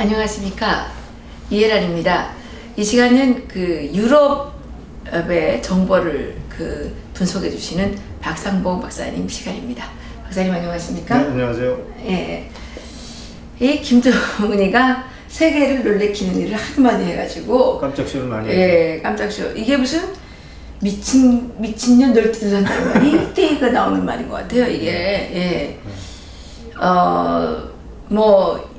안녕하십니까, 이혜란입니다. 이 시간은 그 유럽의 정보를 분석해 주시는 박상봉 박사님 시간입니다. 박사님 안녕하십니까? 네, 안녕하세요. 예. 이 김정은이가 세계를 놀래키는 일을 하도 많이 해가지고 깜짝쇼를 많이 예, 깜짝쇼. 이게 무슨 미친년 널뛰듯 한다는 말이 이때가 나오는 말인 것 같아요. 이게 예. 뭐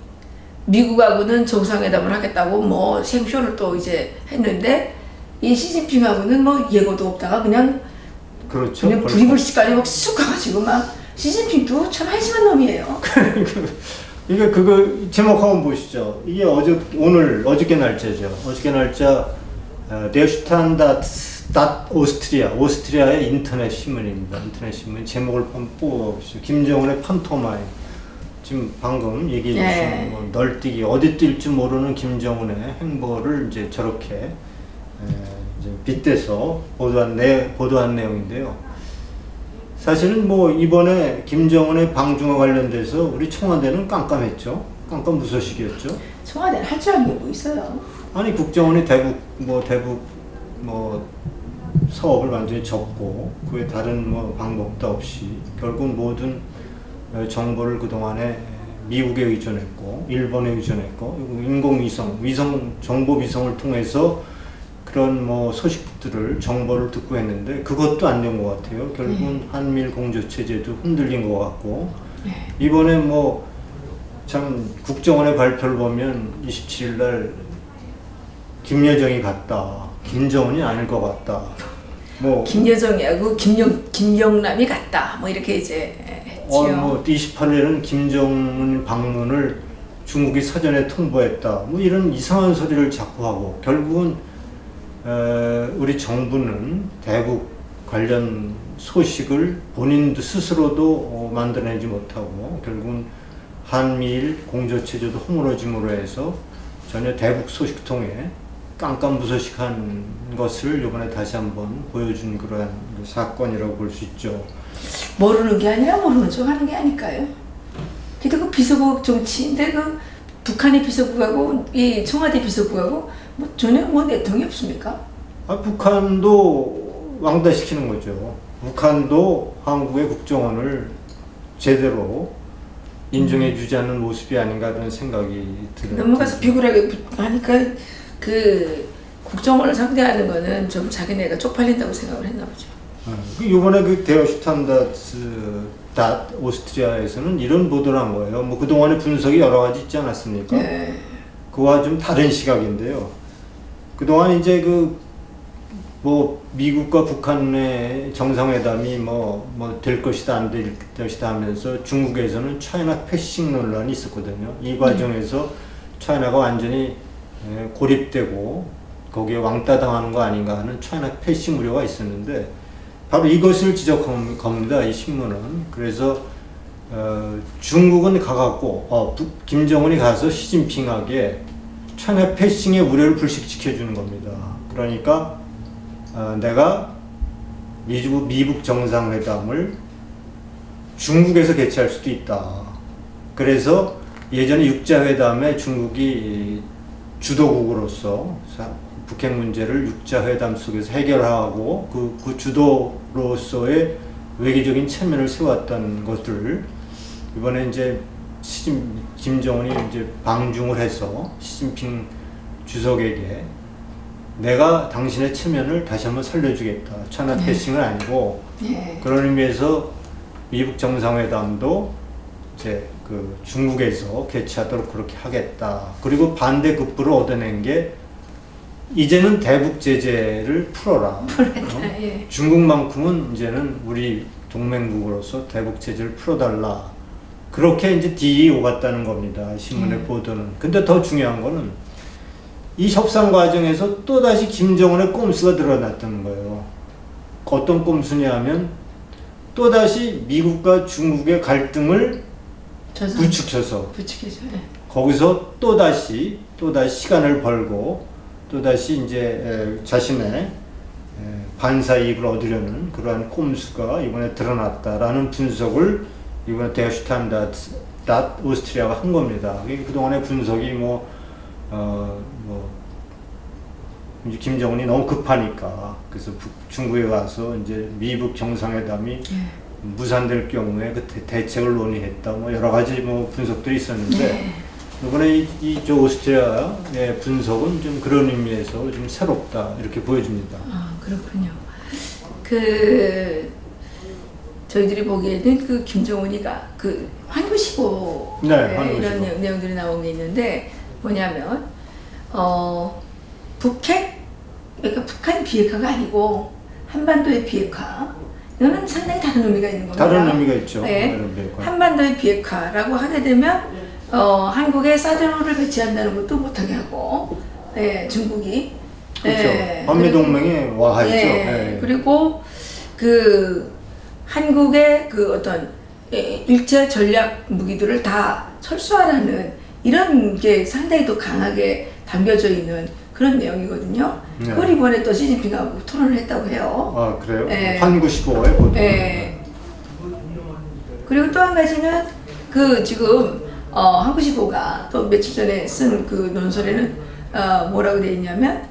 미국하고는 정상회담을 하겠다고 뭐 생쇼를 또 이제 했는데 이 시진핑하고는 뭐 예고도 없다가 그냥 그렇죠. 그냥 부리불식간에 막 쑥 가가지고 막 시진핑도 참 한심한 놈이에요. 이게 그거 제목 한번 보시죠. 이게 어저께 날짜죠. 어저께 날짜 Der Standard 오스트리아의 인터넷 신문입니다. 인터넷 신문 제목을 한번 뽑아보시죠. 김정은의 판토마임. 지금 방금 얘기해 주신 네. 뭐 널뛰기 어디 뛸 줄 모르는 김정은의 행보를 이제 저렇게 이제 빗대서 보도한 내용인데요. 사실은 뭐 이번에 김정은의 방중과 관련돼서 우리 청와대는 깜깜했죠. 깜깜무소식이었죠. 청와대는 할 줄 아는 게 뭐 있어요? 아니 국정원이 대북 사업을 완전히 접고 그에 다른 뭐 방법도 없이 결국 모든 정보를 그동안에 미국에 의존했고 일본에 의존했고 인공위성, 정보위성을 통해서 그런 뭐 소식들을 정보를 듣고 했는데 그것도 안 된 것 같아요. 결국은 한미일 공조체제도 흔들린 것 같고 이번에 뭐 참 국정원의 발표를 보면 27일 날 김여정이 같다. 김정은이 아닐 것 같다. 뭐 김여정이하고 김영남이 같다. 뭐 이렇게 이제 했지요. 뭐 28일에는 김정은 방문을 중국이 사전에 통보했다. 뭐 이런 이상한 소리를 자꾸 하고 결국은 우리 정부는 대북 관련 소식을 본인도 스스로도 만들어내지 못하고 결국은 한미일 공조체제도 허물어짐으로 해서 전혀 대북 소식통에 깜깜무소식한 것을 이번에 다시 한번 보여준 그러한 사건이라고 볼 수 있죠. 모르는 게 아니라 모르는 척 하는 게 아닐까요? 근데 그 비서국 정치인데 그 북한의 비서국하고 이 청와대 비서국하고 뭐 전혀 뭐 내통이 없습니까? 북한도 왕따시키는 거죠. 북한도 한국의 국정원을 제대로 인정해주지 않는 모습이 아닌가 하는 생각이 들어요. 넘어가서 비굴하게 하니까 그 국정원을 상대하는 거는 좀 자기네가 쪽팔린다고 생각을 했나 보죠. 이번에 그 대여 슈탄다트 오스트리아에서는 이런 보도를 한 거예요. 뭐 그동안의 분석이 여러 가지 있지 않았습니까? 네. 그와 좀 다른 시각인데요. 그동안 이제 뭐 미국과 북한의 정상회담이 될 것이다 안 될 것이다 하면서 중국에서는 차이나 패싱 논란이 있었거든요. 이 과정에서 차이나가 완전히 고립되고 거기에 왕따 당하는 거 아닌가 하는 차이나 패싱 우려가 있었는데 바로 이것을 지적한 겁니다. 이 신문은. 그래서 중국은 가갖고 김정은이 가서 시진핑에게 차이나 패싱의 우려를 불식시켜주는 겁니다. 그러니까 내가 미국 정상회담을 중국에서 개최할 수도 있다. 그래서 예전에 육자회담에 중국이 주도국으로서 북핵 문제를 육자회담 속에서 해결하고 그 주도로서의 외교적인 체면을 세웠던 것들 이번에 이제 김정은이 이제 방중을 해서 시진핑 주석에게 내가 당신의 체면을 다시 한번 살려주겠다. 차이나 패싱은 아니고 그런 의미에서 미국 정상회담도 이제 그 중국에서 개최하도록 그렇게 하겠다. 그리고 반대급부를 얻어낸 게 이제는 대북 제재를 풀어라. 예. 중국만큼은 이제는 우리 동맹국으로서 대북 제재를 풀어달라. 그렇게 이제 딜이 오갔다는 겁니다. 신문의 보도는. 근데 더 중요한 거는 이 협상 과정에서 또다시 김정은의 꼼수가 드러났다는 거예요. 어떤 꼼수냐 하면 또다시 미국과 중국의 갈등을 부추겨서 거기서 또다시 시간을 벌고 또다시 이제 자신의 반사이익을 얻으려는 그러한 꼼수가 이번에 드러났다라는 분석을 이번에 대슈탄다트 오스트리아가 한 겁니다. 그동안의 분석이 이제 김정은이 너무 급하니까 그래서 중국에 가서 이제 미북 정상회담이 무산될 경우에 그 대책을 논의했다. 여러 가지 분석들이 있었는데 이번에 저 오스트리아의 분석은 좀 그런 의미에서 좀 새롭다 이렇게 보여집니다. 아, 그렇군요. 저희들이 보기에는 그 김정은이가 그 환구시고 환구시고. 이런 내용들이 나온 게 있는데 뭐냐면 그러니까 북한 비핵화가 아니고 한반도의 비핵화. 이거는 상당히 다른 의미가 있는 겁니다. 다른 의미가 있죠. 네. 한반도의 비핵화라고 하게 되면 한국에 사드를 배치한다는 것도 못하게 하고, 중국이. 그렇죠. 한미동맹에 와하죠. 그리고 그 한국의 그 어떤 일체 전략 무기들을 다 철수하라는 이런 게 상당히 또 강하게 담겨져 있는 그런 내용이거든요. 그걸 이번에 또 시진핑하고 토론을 했다고 해요. 아, 그래요? 환구시고에 보통. 그리고 또 한 가지는 그 지금 환구시보가 또 며칠 전에 쓴 그 논설에는 뭐라고 되어 있냐면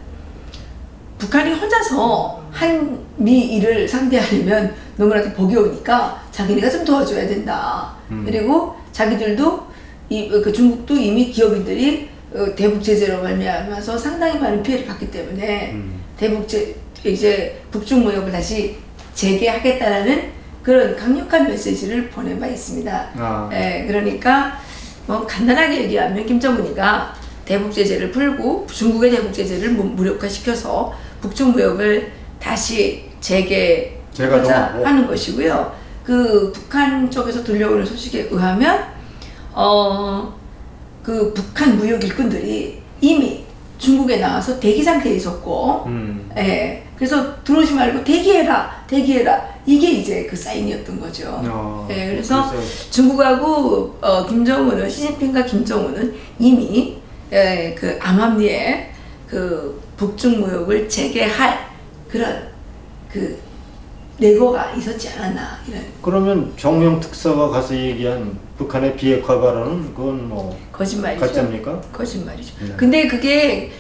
북한이 혼자서 한미일을 상대하려면 너무나도 복이 오니까 자기네가 좀 도와줘야 된다. 그리고 자기들도 그 중국도 이미 기업인들이 대북 제재로 말미암아서 상당히 많은 피해를 봤기 때문에 이제 북중 무역을 다시 재개하겠다라는 그런 강력한 메시지를 보낸 바 있습니다. 그러니까 간단하게 얘기하면 김정은이가 대북 제재를 풀고 중국의 대북 제재를 무력화시켜서 북중 무역을 다시 재개하자 하는 것이고요. 그 북한 쪽에서 들려오는 소식에 의하면 그 북한 무역 일꾼들이 이미 중국에 나와서 대기 상태에 있었고, 그래서 들어오지 말고 대기해라 이게 이제 그 사인이었던 거죠. 그래서 중국하고 김정은은 시진핑과 김정은은 이미 그 암암리에 그 북중 무역을 재개할 그런 그 내고가 있었지 않았나 이런. 그러면 정영 특사가 가서 얘기한 북한의 비핵화 발언은 그건 거짓말이죠. 가짜입니까? 거짓말이죠. 근데 그게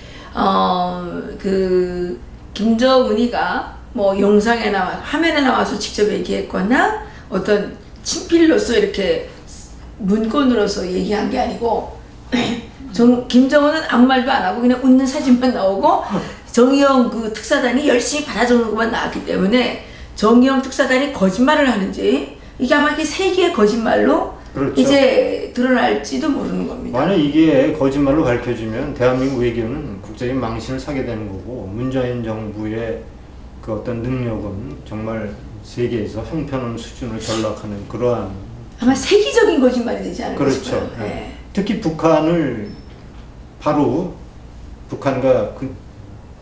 그 김정은이가 영상에 화면에 나와서 직접 얘기했거나 어떤 친필로서 이렇게 문건으로서 얘기한 게 아니고 김정은은 아무 말도 안 하고 그냥 웃는 사진만 나오고 정의용 그 특사단이 열심히 받아 적는 것만 나왔기 때문에 정의용 특사단이 거짓말을 하는지 이게 아마 이게 세기의 거짓말로 그렇죠. 이제 드러날지도 모르는 겁니다. 만약 이게 거짓말로 밝혀지면 대한민국 외교는 국제적인 망신을 사게 되는 거고 문재인 정부의 그 어떤 능력은 정말 세계에서 형편없는 수준을 전락하는 그러한 아마 세계적인 거짓말이 되지 않을까 싶어요. 그렇죠. 특히 북한을 바로 북한과 그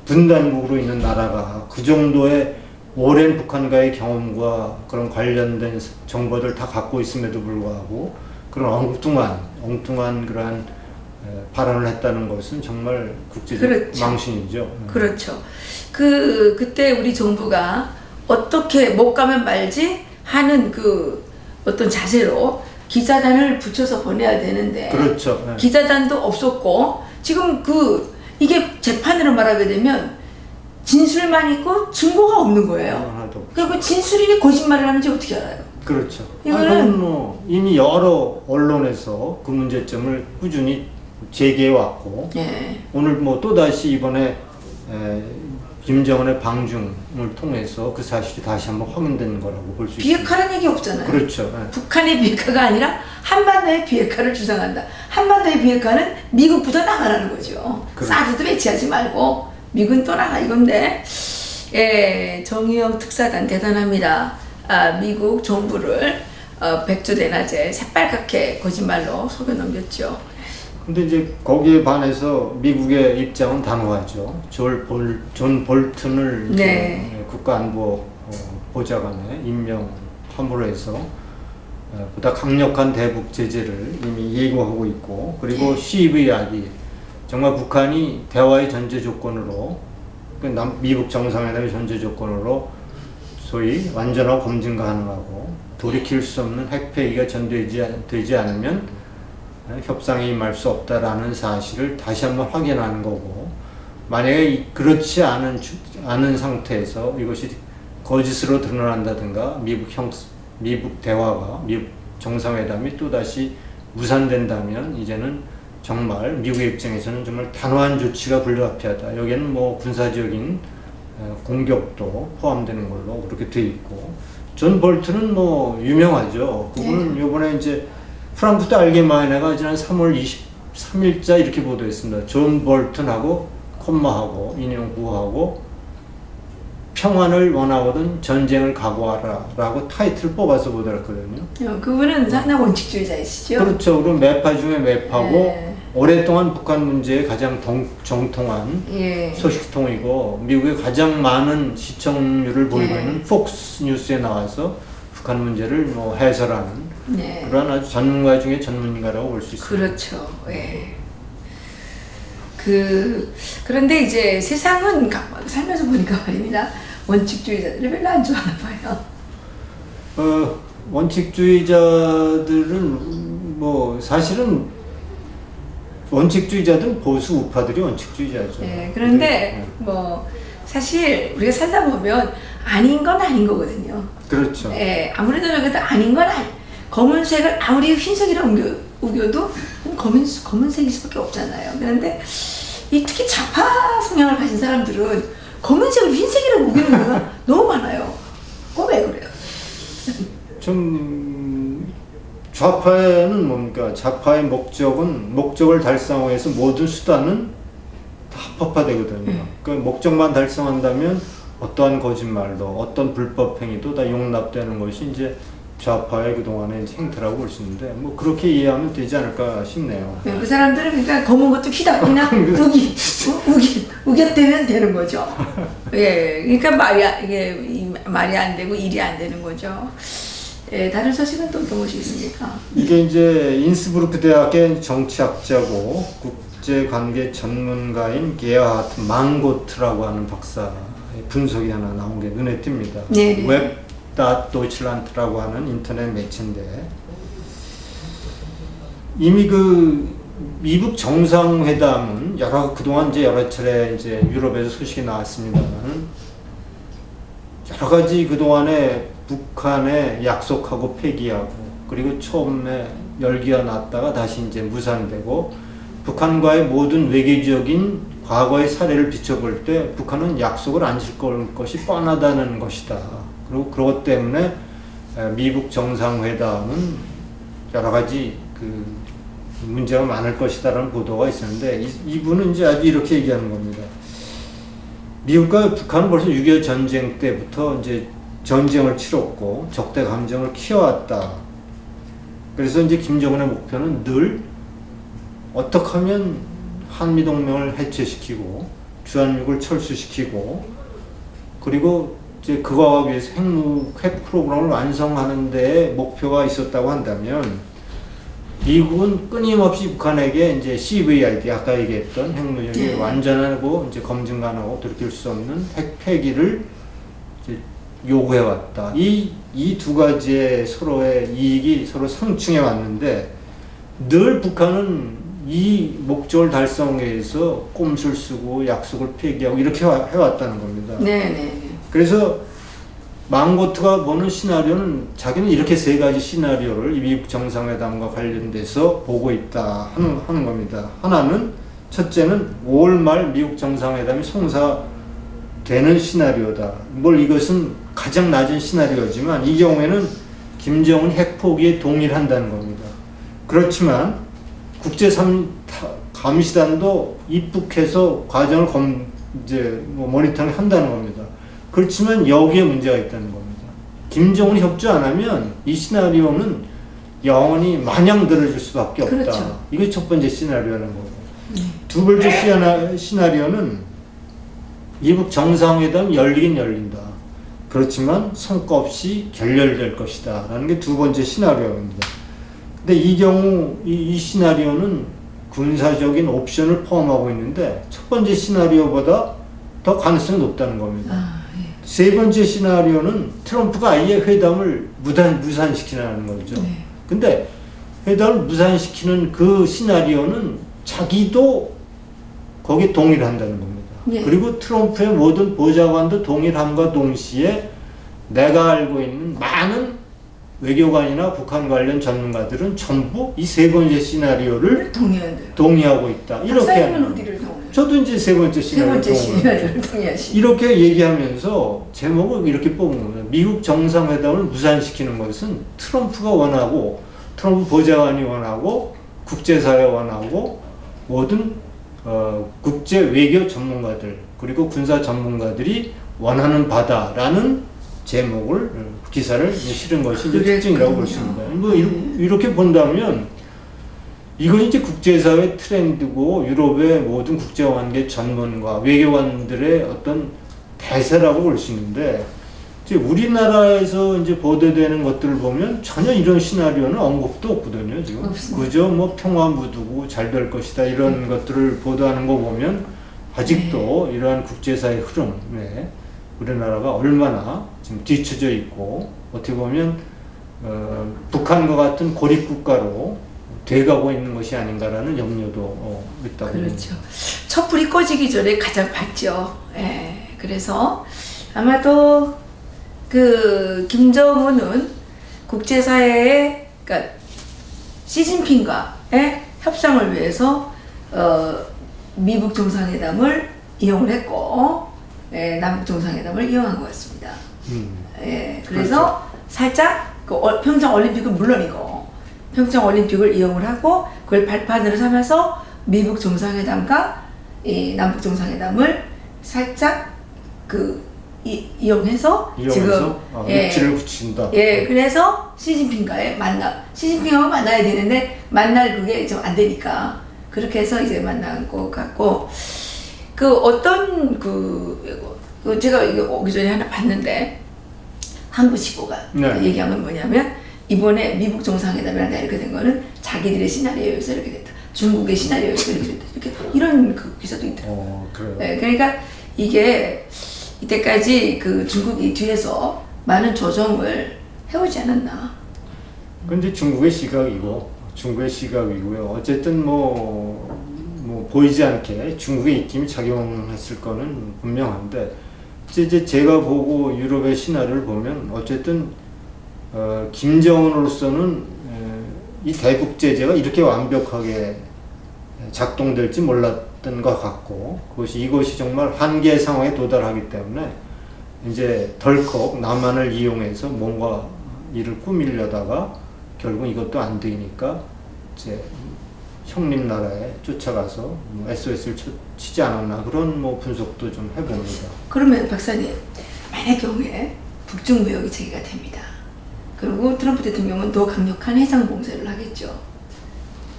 분단국으로 있는 나라가 그 정도의 오랜 북한과의 경험과 그런 관련된 정보들 다 갖고 있음에도 불구하고 그런 엉뚱한 그러한 발언을 했다는 것은 정말 국제적 그렇죠. 망신이죠. 그렇죠. 그때 우리 정부가 어떻게 못 가면 말지 하는 그 어떤 자세로 기자단을 붙여서 보내야 되는데 그렇죠. 기자단도 없었고 지금 이게 재판으로 말하게 되면 진술만 있고 증거가 없는 거예요. 그러니까 진술이니 거짓말을 하는지 어떻게 알아요? 그렇죠. 이거는 이미 여러 언론에서 그 문제점을 꾸준히 제기해 왔고 오늘 또다시 이번에 김정은의 방중을 통해서 그 사실이 다시 한번 확인된 거라고 볼 수 있습니다. 비핵화라는 얘기 없잖아요. 그렇죠. 북한의 비핵화가 아니라 한반도의 비핵화를 주장한다. 한반도의 비핵화는 미국부터 나가라는 거죠. 사드도 배치하지 말고 미군 떠나라 이건데 정의용 특사단 대단합니다. 미국 정부를 백주대낮에 새빨갛게 거짓말로 속여 넘겼죠. 근데 이제 거기에 반해서 미국의 입장은 단호하죠. 존 볼튼을 국가안보 보좌관에 임명함으로 해서 보다 강력한 대북 제재를 이미 예고하고 있고 그리고 CVR이 정말 북한이 대화의 전제 조건으로 미국 정상회담의 전제 조건으로 소위 완전하고 검증 가능하고 돌이킬 수 없는 핵폐기가 되지 않으면 협상에 임할 수 없다라는 사실을 다시 한번 확인하는 거고, 만약에 그렇지 않은 상태에서 이것이 거짓으로 드러난다든가 미북 대화가, 미북 정상회담이 또다시 무산된다면 이제는 정말 미국의 입장에서는 정말 단호한 조치가 불가피하다. 여기에는 뭐 군사적인 공격도 포함되는 걸로 그렇게 돼 있고, 존 볼튼은 뭐 유명하죠. 그분은 요번에 이제 프랑크푸르트 알게마이네가 지난 3월 23일자 이렇게 보도했습니다. 존 볼튼하고 콤마하고 인용구하고 평안을 원하거든 전쟁을 각오하라 라고 타이틀을 뽑아서 보도했거든요. 그분은 상당히 원칙주의자이시죠? 그렇죠. 그리고 매파 중에 매파고 네. 오랫동안 북한 문제에 가장 정통한 예. 소식통이고 미국에 가장 많은 시청률을 보이고 네. 있는 폭스 뉴스에 나와서 북한 문제를 뭐 해설하는 네. 그런 아주 전문가 중에 전문가라고 볼 수 있습니다. 그렇죠. 예. 그런데 이제 세상은 살면서 보니까 말입니다. 원칙주의자들을 별로 안 좋아하나 봐요. 원칙주의자들은 뭐 사실은 원칙주의자들은 보수 우파들이 원칙주의자죠. 예. 그런데 네. 뭐 사실 우리가 살다 보면 아닌 건 아닌 거거든요. 그렇죠. 예. 아무래도 여기도 아닌 건 검은색을 아무리 흰색이라 우겨도 검은색일 수밖에 없잖아요. 그런데 특히 좌파 성향을 가진 사람들은 검은색을 흰색이라고 우기는 경우가 너무 많아요. 그거 왜 그래요? 좀 좌파에는 뭡니까? 좌파의 목적을 달성하기 위해서 모든 수단은 다 합법화되거든요. 그 목적만 달성한다면 어떠한 거짓말도 어떤 불법 행위도 다 용납되는 것이 이제 좌파의 그동안의 행태라고 볼 수 있는데 뭐 그렇게 이해하면 되지 않을까 싶네요. 네, 그 사람들은 그러니까 검은 것도 휘다 그냥 우겼대면 되는 거죠. 예, 그러니까 이게 말이 안 되고 일이 안 되는 거죠. 예, 다른 소식은 또 어떤 것이 있습니까? 이게 이제 인스부르크 대학의 정치학자고 국제관계 전문가인 게하트 망고트라고 하는 박사의 분석이 하나 나온 게 눈에 띕니다. 네. 웹.도이칠란트라고 하는 인터넷 매체인데 이미 미북 정상회담은 그동안 이제 여러 차례 이제 유럽에서 소식이 나왔습니다만 여러 가지 그동안에 북한에 약속하고 폐기하고 그리고 처음에 열기가 났다가 다시 이제 무산되고 북한과의 모든 외교적인 과거의 사례를 비춰볼 때 북한은 약속을 안 지킬 것이 뻔하다는 것이다. 그리고 그것 때문에 미북 정상회담은 여러 가지 문제가 많을 것이다라는 보도가 있었는데 이분은 이제 아주 이렇게 얘기하는 겁니다. 미국과 북한은 벌써 6.25 전쟁 때부터 이제 전쟁을 치렀고 적대 감정을 키워왔다. 그래서 이제 김정은의 목표는 늘 어떻게 하면 한미동맹을 해체시키고 주한미국을 철수시키고 그리고 이제 그거와 위해서 핵 프로그램을 완성하는 데 목표가 있었다고 한다면 미국은 끊임없이 북한에게 이제 CVID 아까 얘기했던 핵무력이 완전하고 이제 검증 가능하고 돌이킬 수 없는 핵 폐기를 이제 요구해왔다. 이 두 가지의 서로의 이익이 서로 상충해 왔는데 늘 북한은 이 목적을 달성하기 위해서 꼼수를 쓰고 약속을 폐기하고 이렇게 해왔다는 겁니다. 네. 그래서 망고트가 보는 시나리오는 자기는 이렇게 세 가지 시나리오를 미국 정상회담과 관련돼서 보고 있다 하는 겁니다. 하나는 첫째는 5월 말 미국 정상회담이 성사되는 시나리오다. 이것은 가장 낮은 시나리오지만 이 경우에는 김정은 핵 포기에 동의한다는 겁니다. 그렇지만 국제 감시단도 입국해서 과정을 모니터링 한다는 겁니다. 그렇지만 여기에 문제가 있다는 겁니다. 김정은이 협조 안 하면 이 시나리오는 영원히 마냥 들어줄 수밖에 없다. 그렇죠. 이게 첫 번째 시나리오라는 거고. 두 번째 시나리오는 미북 정상회담 열리긴 열린다. 그렇지만 성과 없이 결렬될 것이다. 라는 게 두 번째 시나리오입니다. 근데 이 경우 이 시나리오는 군사적인 옵션을 포함하고 있는데 첫 번째 시나리오보다 더 가능성이 높다는 겁니다. 세 번째 시나리오는 트럼프가 아예 회담을 무산시키는 거죠. 네. 근데 회담을 무산시키는 그 시나리오는 자기도 거기에 동의를 한다는 겁니다. 네. 그리고 트럼프의 모든 보좌관도 동일함과 동시에 내가 알고 있는 많은 외교관이나 북한 관련 전문가들은 전부 이 세 번째 시나리오를 동의하고 있다. 이렇게 박사님은 어디를 동의해요? 저도 이제 세 번째 시나리오를 동의하시. 이렇게 얘기하면서 제목을 이렇게 뽑은 거예요. 미국 정상회담을 무산시키는 것은 트럼프가 원하고 트럼프 보좌관이 원하고 국제사회 원하고 모든 국제 외교 전문가들 그리고 군사 전문가들이 원하는 바다라는 제목을 기사를 실은 것이 이제 특징이라고 볼 수 있습니다. 뭐 이렇게 본다면 이건 이제 국제사회 트렌드고 유럽의 모든 국제관계 전문가 외교관들의 어떤 대세라고 볼 수 있는데 이제 우리나라에서 이제 보도되는 것들을 보면 전혀 이런 시나리오는 언급도 없거든요. 지금 없습니다. 그저 뭐 평화 무드고 잘 될 것이다 이런 것들을 보도하는 거 보면 아직도 이러한 국제사회 흐름에 우리나라가 얼마나 지금 뒤처져 있고 어떻게 보면 북한과 같은 고립국가로 돼가고 있는 것이 아닌가라는 염려도 있다고 봅니다. 그렇죠. 촛불이 꺼지기 전에 가장 밝죠. 예. 그래서 아마도 그 김정은은 국제사회에 그러니까 시진핑과의 협상을 위해서 미북 정상회담을 이용을 했고 남북 정상회담을 이용한 것 같습니다. 예, 그래서 그렇죠. 살짝 그 평창 올림픽은 물론이고 평창 올림픽을 이용을 하고 그걸 발판으로 삼아서 미북 정상회담과 이 남북 정상회담을 살짝 그 이용해서 지금 위치를 붙인다. 예, 그래서 시진핑과의 시진핑하고 만나야 되는데 만날 그게 좀 안 되니까 그렇게 해서 이제 만난 것 같고. 그 어떤 제가 이거 오기 전에 하나 봤는데 한국시보가 얘기한 건 뭐냐면 이번에 미북 정상회담이랑 이렇게 된 거는 자기들의 시나리오에서 이렇게 됐다. 중국의 시나리오에서 이렇게 됐다. 이렇게 이런 그 기사도 있더라고요. 그래요. 네, 그러니까 이게 이때까지 그 중국이 뒤에서 많은 조정을 해오지 않았나. 근데 중국의 시각이고요. 어쨌든 뭐 보이지 않게 중국의 입김이 작용했을 거는 분명한데 이제 제가 보고 유럽의 신화를 보면 어쨌든 김정은으로서는 이 대북 제재가 이렇게 완벽하게 작동될지 몰랐던 것 같고 이것이 정말 한계 상황에 도달하기 때문에 이제 덜컥 남한을 이용해서 뭔가 일을 꾸미려다가 결국 이것도 안 되니까 이제 형님 나라에 쫓아가서 SOS를 치지 않았나 그런 분석도 좀 해봅니다. 그러면 박사님 만약 경우에 북중 무역이 재개가 됩니다. 그리고 트럼프 대통령은 더 강력한 해상 봉쇄를 하겠죠.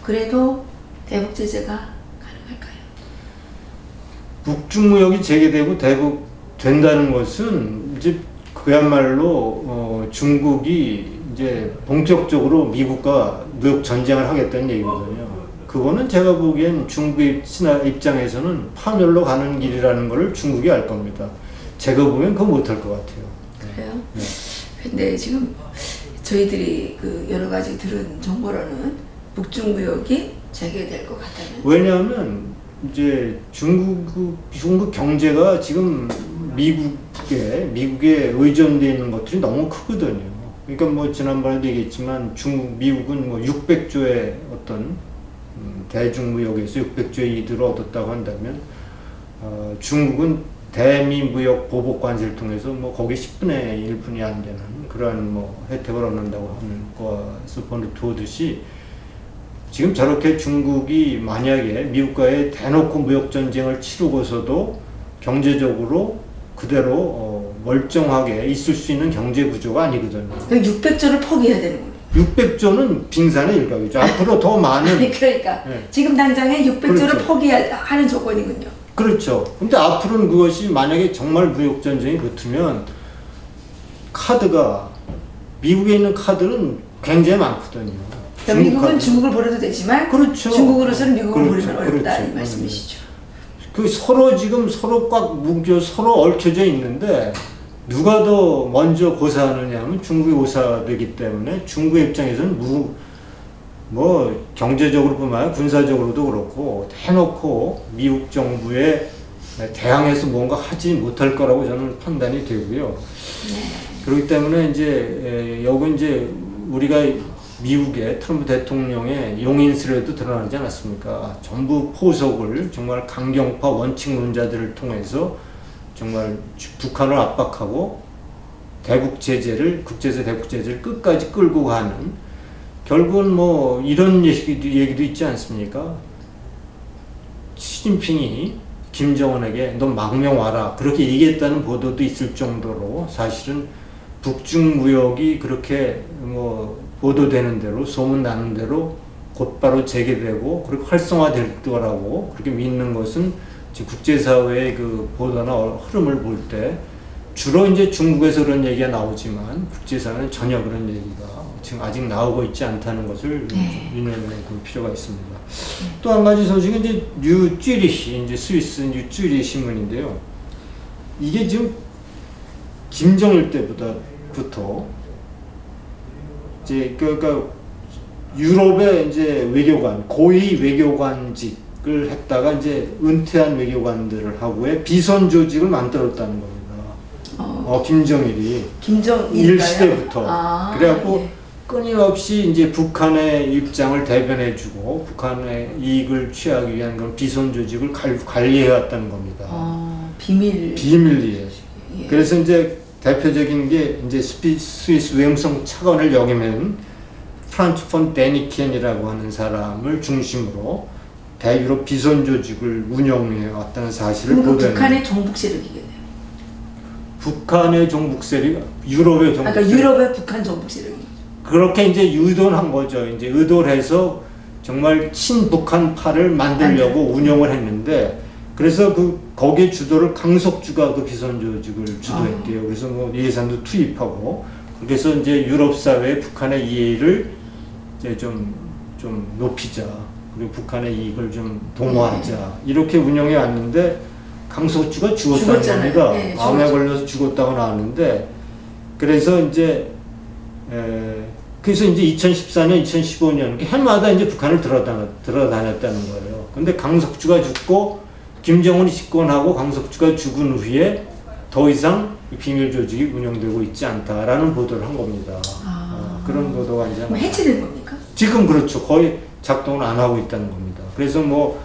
그래도 대북 제재가 가능할까요? 북중 무역이 재개되고 대북 된다는 것은 이제 그야말로 중국이 이제 본격적으로 미국과 무역 전쟁을 하겠다는 얘기거든요. 그거는 제가 보기엔 중국의 입장에서는 파멸로 가는 길이라는 걸 중국이 알 겁니다. 제가 보면 그거 못할 것 같아요. 그래요? 네. 근데 지금 저희들이 그 여러 가지 들은 정보로는 북중 무역이 재개될 것 같다는. 왜냐하면 이제 중국 경제가 지금 미국에 의존되어 있는 것들이 너무 크거든요. 그러니까 지난번에도 얘기했지만 미국은 600조의 어떤 대중무역에서 600조의 이득을 얻었다고 한다면 중국은 대미 무역 보복 관세를 통해서 거기 10분의 1분이 안 되는 그러한 혜택을 얻는다고 하는 것을 두듯이 지금 저렇게 중국이 만약에 미국과의 대놓고 무역 전쟁을 치르고서도 경제적으로 그대로 멀쩡하게 있을 수 있는 경제 구조가 아니거든요. 600조를 포기해야 되는 거예요. 600조는 빙산의 일각이죠. 앞으로 더 많은. 아니, 그러니까 네. 지금 당장에 600조를 그렇죠. 포기하는 조건이군요. 그렇죠. 근데 앞으로는 그것이 만약에 정말 무역 전쟁이 붙으면 미국에 있는 카드는 굉장히 많거든요. 그러니까 미국은 중국을 버려도 되지만 그렇죠. 중국으로서는 미국을 버리면 어렵다 이 말씀이시죠. 서로 지금 꽉 묶여 서로 얽혀져 있는데 누가 더 먼저 고사하느냐 하면 중국이 고사되기 때문에 중국의 입장에서는 뭐 경제적으로뿐만 아니라 군사적으로도 그렇고 해놓고 미국 정부에 대항해서 뭔가 하지 못할 거라고 저는 판단이 되고요. 그렇기 때문에 여기 우리가 미국의 트럼프 대통령의 용인스레도 드러나지 않았습니까? 전부 포석을 정말 강경파 원칙론자들을 통해서 정말 북한을 압박하고 국제적 대북 제재를 끝까지 끌고 가는, 결국은 뭐 이런 얘기도 있지 않습니까? 시진핑이 김정은에게 너 망명 와라 그렇게 얘기했다는 보도도 있을 정도로 사실은 북중 무역이 그렇게 뭐 보도되는 대로 소문 나는 대로 곧바로 재개되고 그렇게 활성화될 거라고 그렇게 믿는 것은 국제사회의 그 보도나 흐름을 볼 때 주로 중국에서 그런 얘기가 나오지만 국제사회는 전혀 그런 얘기가 지금 아직 나오고 있지 않다는 것을 유념해 볼 필요가 있습니다. 또 한 가지 소식은 뉴쥐리히 스위스 뉴쥐리히 신문인데요. 이게 지금 김정일 때부터 그러니까 유럽의 외교관, 고위 외교관직을 했다가 은퇴한 외교관들을 하고의 비선 조직을 만들었다는 겁니다. 김정일이 일 시대부터. 그래갖고 끊임없이 끊임없이 북한의 입장을 대변해주고 북한의 이익을 취하기 위한 그런 비선 조직을 관리해왔다는 겁니다. 비밀리에. 예. 그래서 대표적인 게 스위스 외무성 차관을 역임한 프란츠 폰 데니켄이라고 하는 사람을 중심으로 대유럽 비선 조직을 운영해 왔다는 사실을 보도했는데, 북한의 종북 세력이겠네요. 북한의 종북 세력, 유럽의 종북 세력. 그러니까 유럽의 북한 종북 세력이. 그렇게 유도를 한 거죠. 의도를 해서 정말 친북한파를 만들려고 운영을 했는데, 그래서 거기에 주도를 강석주가 그 비선 조직을 주도했대요. 그래서 뭐 예산도 투입하고, 그래서 유럽 사회에 북한의 이해를 좀 높이자, 그리고 북한의 이익을 좀 동호하자, 이렇게 운영해 왔는데 강석주가 죽었다는 겁니다. 암에 걸려서 죽었다고 나왔는데, 그래서 2014년, 2015년 해마다 북한을 들어다녔다는 거예요. 근데 강석주가 죽고 김정은이 집권하고 강석주가 죽은 후에 더 이상 비밀 조직이 운영되고 있지 않다라는 보도를 한 겁니다. 그런 보도가 그럼 해체된 겁니까? 지금 그렇죠. 거의 작동을 안 하고 있다는 겁니다. 그래서 뭐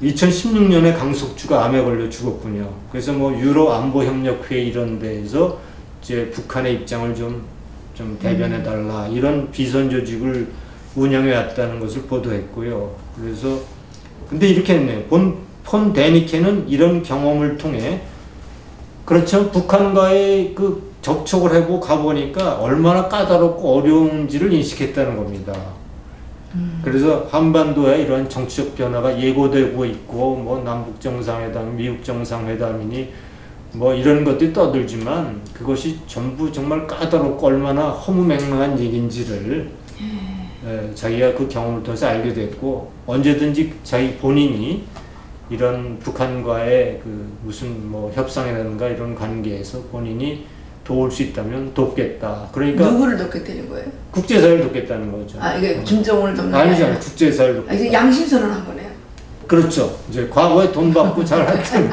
2016년에 강석주가 암에 걸려 죽었군요. 그래서 뭐 유로 안보협력회의 이런 데에서 북한의 입장을 좀 대변해달라, 이런 비선 조직을 운영해 왔다는 것을 보도했고요. 그래서 근데 이렇게 했네요. 폰 데니켄은 이런 경험을 통해, 그렇죠, 북한과의 접촉을 해보고 가보니까 얼마나 까다롭고 어려운지를 인식했다는 겁니다. 그래서 한반도에 이런 정치적 변화가 예고되고 있고, 뭐 남북 정상회담, 미국 정상회담이니 뭐 이런 것들이 떠들지만 그것이 전부 정말 까다롭고 얼마나 허무맹랑한 얘기인지를 자기가 그 경험을 통해서 알게 됐고, 언제든지 자기 본인이 이런 북한과의 무슨 뭐 협상이라든가 이런 관계에서 본인이 도울 수 있다면 돕겠다. 그러니까 누구를 돕겠다는 거예요? 국제사회를 돕겠다는 거죠. 이게 김정은을 돕는 게 아니잖아요. 국제사회를 돕겠다. 이게 양심선언한 거네요. 그렇죠. 과거에 돈 받고 잘 했던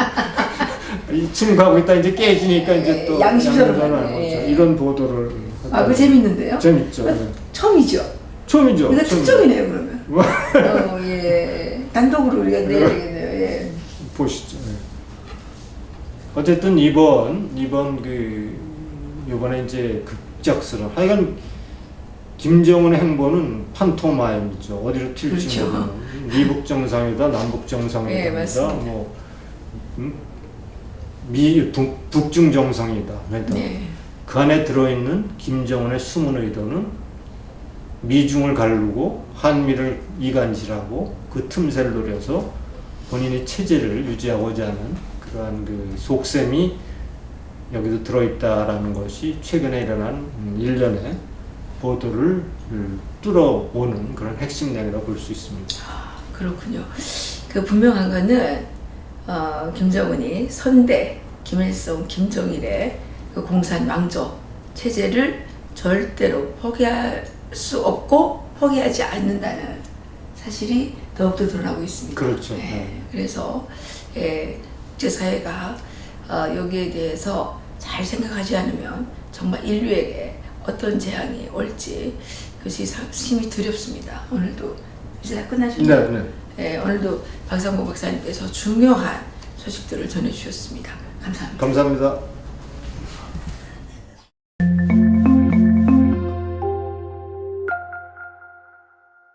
침묵하고 있다 깨지니까 또 양심선언하는 거죠. 이런 보도를. 그거 재밌는데요? 재밌죠. 처음이죠. 처음이죠. 이거 특종이네요, 그러면. 예. 단독으로 우리가 내야 되겠네요. 예. 보시죠. 어쨌든 이번에 급작스러운, 하여간 김정은의 행보는 판토마임이죠. 어디로 튈지 모르는. 미국 정상회담, 남북 정상회담이다. 뭐 북중 정상이다. 그 안에 들어있는 김정은의 숨은 의도는 미중을 가르고 한미를 이간질하고 그 틈새를 노려서 본인의 체제를 유지하고자 하는 그러한 속셈이 여기도 들어있다라는 것이 최근에 일어난 일련의 보도를 뚫어보는 그런 핵심 내용이라고 볼 수 있습니다. 그렇군요. 분명한 거는 김정은이 선대 김일성, 김정일의 그 공산 왕조 체제를 절대로 포기할 수 없고 포기하지 않는다는 사실이 더욱더 드러나고 있습니다. 그렇죠. 그래서 국제사회가 여기에 대해서 잘 생각하지 않으면 정말 인류에게 어떤 재앙이 올지 그것이 심히 두렵습니다. 오늘도 이제 다 끝나셨나요? 네. 오늘도 박상복 박사님께서 중요한 소식들을 전해주셨습니다. 감사합니다. 감사합니다.